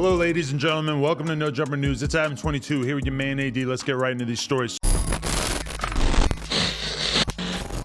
Hello, ladies and gentlemen. Welcome to No Jumper News. It's Adam22 here with your man AD. Let's get right into these stories.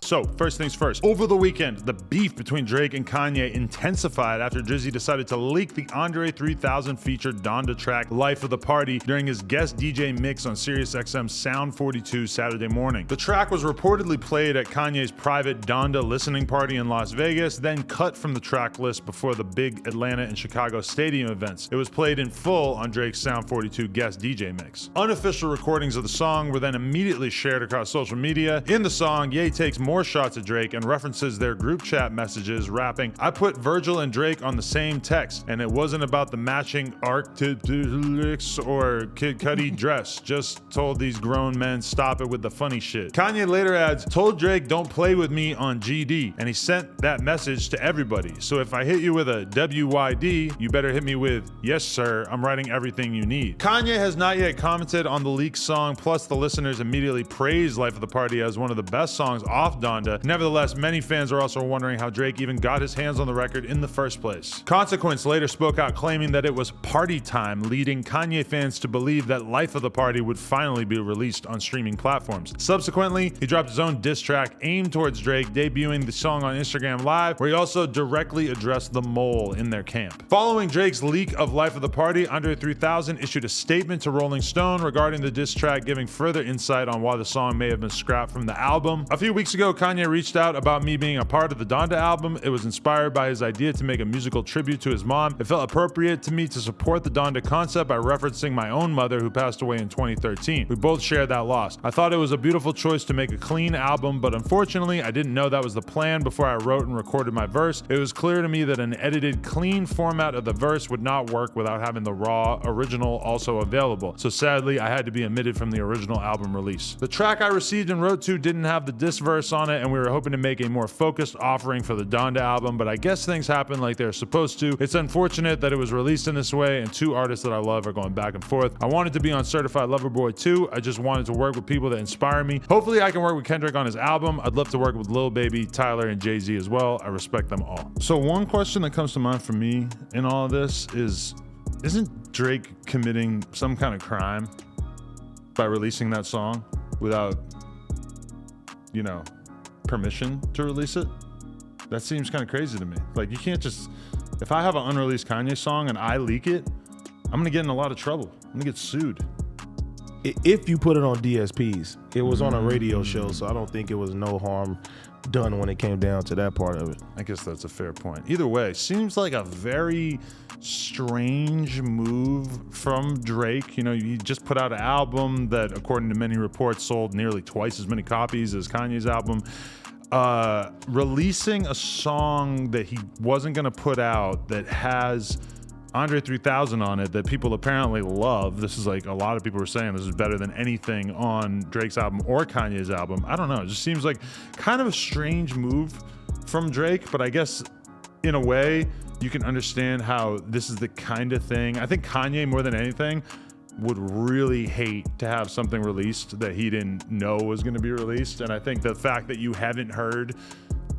So, first things first. Over the weekend, the beef between Drake and Kanye intensified after Drizzy decided to leak the Andre 3000 featured Donda track Life of the Party during his guest DJ mix on SiriusXM's Sound 42 Saturday morning. The track was reportedly played at Kanye's private Donda listening party in Las Vegas, then cut from the track list before the big Atlanta and Chicago stadium events. It was played in full on Drake's Sound 42 guest DJ mix. Unofficial recordings of the song were then immediately shared across social media. In the song, Ye takes more shots at Drake and references their group chat messages, rapping, "I put Virgil and Drake on the same text, and it wasn't about the matching Arctics or Kid Cudi dress. Just told these grown men stop it with the funny shit." Kanye later adds, "Told Drake don't play with me on GD," and he sent that message to everybody. "So if I hit you with a WYD, you better hit me with, yes sir, I'm writing everything you need." Kanye has not yet commented on the leaked song, plus the listeners immediately praised Life of the Party as one of the best songs off Donda. Nevertheless, many fans are also wondering how Drake even got his hands on the record in the first place. Consequence later spoke out claiming that it was party time, leading Kanye fans to believe that Life of the Party would finally be released on streaming platforms. Subsequently, he dropped his own diss track aimed towards Drake, debuting the song on Instagram Live, where he also directly addressed the mole in their camp. Following Drake's leak of Life of the Party, Andre 3000 issued a statement to Rolling Stone regarding the diss track, giving further insight on why the song may have been scrapped from the album. A few weeks ago, Kanye reached out about me being a part of the Donda album. It was inspired by his idea to make a musical tribute to his mom. It felt appropriate to me to support the Donda concept by referencing my own mother, who passed away in 2013. We both shared that loss. I thought it was a beautiful choice to make a clean album, but unfortunately, I didn't know that was the plan before I wrote and recorded my verse. It was clear to me that an edited, clean format of the verse would not work without having the raw original also available. So sadly, I had to be omitted from the original album release. The track I received and wrote to didn't have the diss verse on it, and we were hoping to make a more focused offering for the Donda album, but I guess things happen like they're supposed to. It's unfortunate that it was released in this way, and two artists that I love are going back and forth. I wanted to be on Certified Lover Boy too. I just wanted to work with people that inspire me. Hopefully I can work with Kendrick on his album. I'd love to work with Lil Baby, Tyler, and Jay-Z as well. I respect them all. So one question that comes to mind for me in all of this is, isn't Drake committing some kind of crime by releasing that song without, permission to release it? That seems kind of crazy to me. Like, you can't just, if I have an unreleased Kanye song and I leak it, I'm gonna get in a lot of trouble. I'm gonna get sued. If you put it on DSPs, it was on a radio show, so I don't think it was no harm done when it came down to that part of it. I guess that's a fair point. Either way, seems like a very strange move from Drake. He just put out an album that, according to many reports, sold nearly twice as many copies as Kanye's album. Releasing a song that he wasn't gonna put out that has Andre 3000 on it that people apparently love. This is like, a lot of people were saying this is better than anything on Drake's album or Kanye's album. I don't know. It just seems like kind of a strange move from Drake, but I guess in a way you can understand how this is the kind of thing. I think Kanye, more than anything, would really hate to have something released that he didn't know was going to be released. And I think the fact that you haven't heard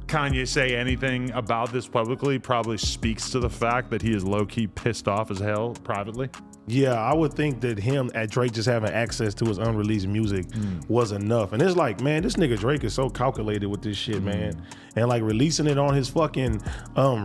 Kanye say anything about this publicly probably speaks to the fact that he is low-key pissed off as hell privately. Yeah, I would think that Drake just having access to his unreleased music was enough. And it's like, man, this nigga Drake is so calculated with this shit, man. And like releasing it on his fucking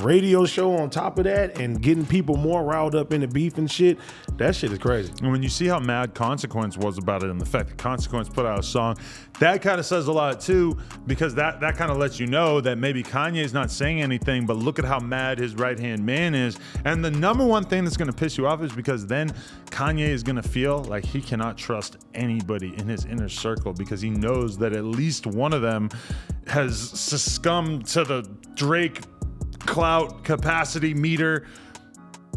radio show on top of that and getting people more riled up in the beef and shit, that shit is crazy. And when you see how mad Consequence was about it and the fact that Consequence put out a song, that kind of says a lot too, because that kind of lets you know that maybe Kanye's not saying anything, but look at how mad his right-hand man is. And the number one thing that's gonna piss you off is because then Kanye is gonna feel like he cannot trust anybody in his inner circle because he knows that at least one of them has succumbed to the Drake clout capacity meter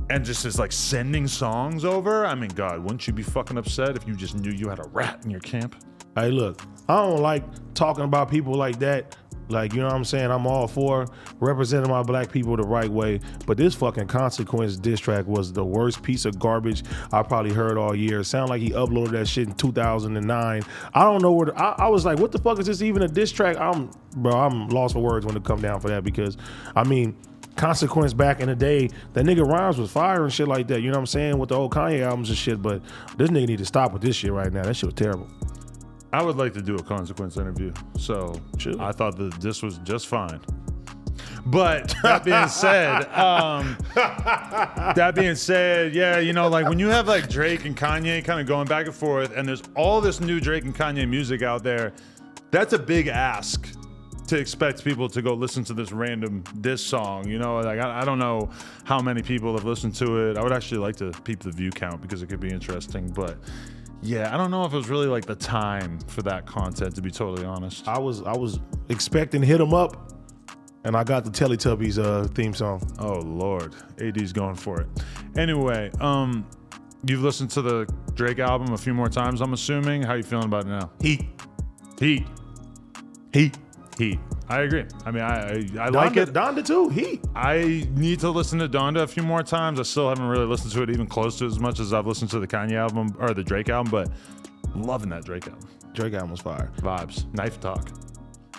and just is like sending songs over. I mean, God, wouldn't you be fucking upset if you just knew you had a rat in your camp? Hey, look, I don't like talking about people like that. Like, you know what I'm saying? I'm all for representing my black people the right way, but this fucking Consequence diss track was the worst piece of garbage I probably heard all year. It sounded like he uploaded that shit in 2009. I don't know where I was like, what the fuck is this even a diss track? I'm lost for words when it come down for that, because I mean, Consequence back in the day, that nigga rhymes was fire and shit like that. You know what I'm saying? With the old Kanye albums and shit. But this nigga need to stop with this shit right now. That shit was terrible. I would like to do a Consequence interview. So Sure. I thought that this was just fine. But that being said, yeah, you know, like when you have like Drake and Kanye kind of going back and forth, and there's all this new Drake and Kanye music out there, that's a big ask to expect people to go listen to this song. You know, like I don't know how many people have listened to it. I would actually like to peep the view count because it could be interesting, but yeah, I don't know if it was really like the time for that content, to be totally honest. I was expecting Hit 'Em Up, and I got the Teletubbies theme song. Oh Lord, AD's going for it. Anyway, you've listened to the Drake album a few more times, I'm assuming. How you feeling about it now? Heat. I agree. I mean, I like it. Donda too. Heat. I need to listen to Donda a few more times. I still haven't really listened to it even close to as much as I've listened to the Kanye album or the Drake album, but loving that Drake album. Drake album was fire. Vibes. Knife talk.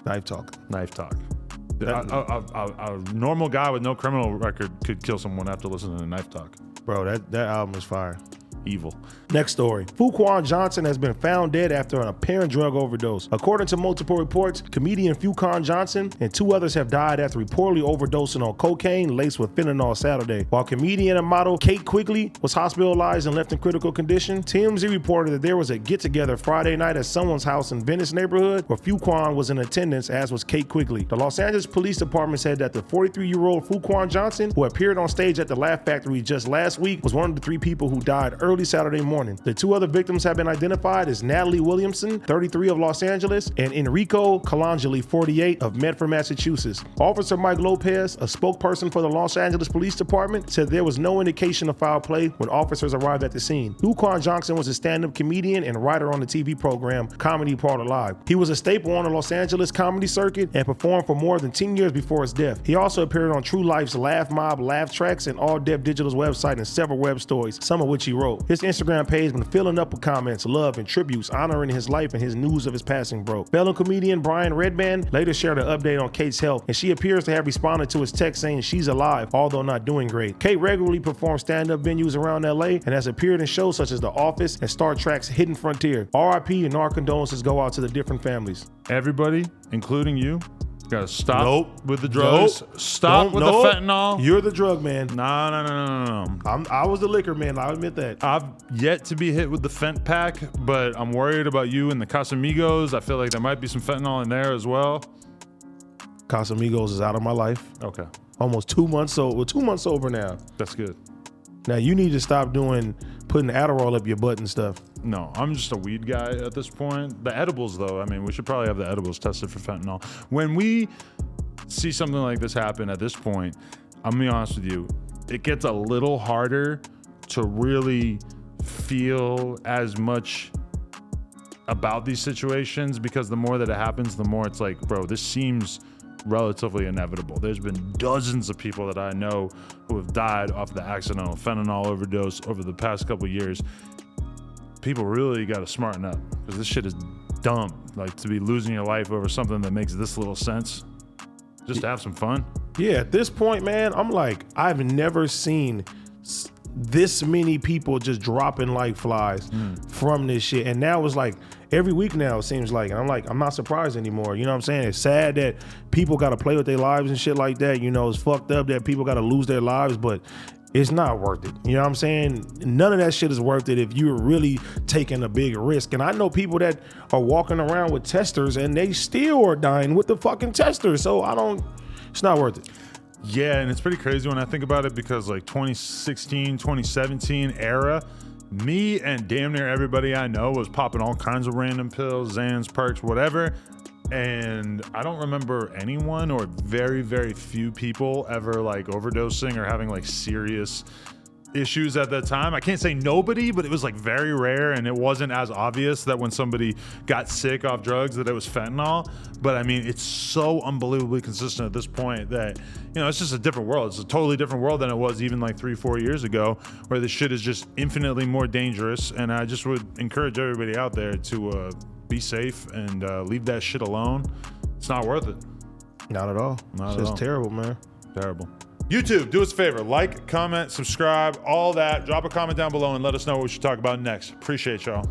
Knife talk. A normal guy with no criminal record could kill someone after listening to Knife Talk. Bro, that album is fire. Evil. Next story. Fuquan Johnson has been found dead after an apparent drug overdose. According to multiple reports, comedian Fuquan Johnson and 2 others have died after reportedly overdosing on cocaine laced with fentanyl Saturday. While comedian and model Kate Quigley was hospitalized and left in critical condition, TMZ reported that there was a get-together Friday night at someone's house in Venice neighborhood where Fuquan was in attendance, as was Kate Quigley. The Los Angeles Police Department said that the 43-year-old Fuquan Johnson, who appeared on stage at the Laugh Factory just last week, was one of the 3 people who died early Saturday morning. The 2 other victims have been identified as Natalie Williamson, 33 of Los Angeles, and Enrico Colangeli, 48 of Medford, Massachusetts. Officer Mike Lopez, a spokesperson for the Los Angeles Police Department, said there was no indication of foul play when officers arrived at the scene. Fuquan Johnson was a stand-up comedian and writer on the TV program Comedy Parlor Live. He was a staple on the Los Angeles comedy circuit and performed for more than 10 years before his death. He also appeared on True Life's Laugh Mob Laugh Tracks and All Deaf Digital's website and several web stories, some of which he wrote. His Instagram page been filling up with comments, love, and tributes honoring his life and his news of his passing broke. Fellow comedian Brian Redband later shared an update on Kate's health, and she appears to have responded to his text saying she's alive, although not doing great. Kate regularly performs stand-up venues around LA and has appeared in shows such as The Office and Star Trek's Hidden Frontier. RIP and our condolences go out to the different families. Everybody, including you, gotta stop with the drugs. Stop with the fentanyl. You're the drug man. No. I was the liquor man. I'll admit that. I've yet to be hit with the fent pack, but I'm worried about you and the Casamigos. I feel like there might be some fentanyl in there as well. Casamigos is out of my life. Okay. Almost 2 months old. We're 2 months sober now. That's good. Now you need to stop putting Adderall up your butt and stuff. No, I'm just a weed guy at this point. The edibles, though, I mean, we should probably have the edibles tested for fentanyl. When we see something like this happen at this point, I'm gonna be honest with you, it gets a little harder to really feel as much about these situations, because the more that it happens, the more it's like, bro, this seems relatively inevitable. There's been dozens of people that I know who have died off the accidental fentanyl overdose over the past couple of years. People really got to smarten up, because this shit is dumb. Like, to be losing your life over something that makes this little sense, just to have some fun. Yeah, at this point, man, I'm like, I've never seen this many people just dropping like flies from this shit. And now it's like every week now, it seems like, and I'm like, I'm not surprised anymore. You know what I'm saying? It's sad that people got to play with their lives and shit like that. You know, it's fucked up that people got to lose their lives, but it's not worth it. You know what I'm saying? None of that shit is worth it if you're really taking a big risk. And I know people that are walking around with testers and they still are dying with the fucking testers. So it's not worth it. Yeah, and it's pretty crazy when I think about it, because like 2016, 2017 era, me and damn near everybody I know was popping all kinds of random pills, Xans, perks, whatever. And I don't remember anyone, or very, very few people, ever like overdosing or having like serious issues at that time. I can't say nobody, but it was like very rare, and it wasn't as obvious that when somebody got sick off drugs that it was fentanyl. But I mean, it's so unbelievably consistent at this point that, you know, it's just a different world. It's a totally different world than it was even like 3-4 years ago, where this shit is just infinitely more dangerous. And I just would encourage everybody out there to be safe and leave that shit alone. It's not worth it. Not at all. Not it's at just all. Terrible, man. Terrible. YouTube, do us a favor. Like, comment, subscribe, all that. Drop a comment down below and let us know what we should talk about next. Appreciate y'all.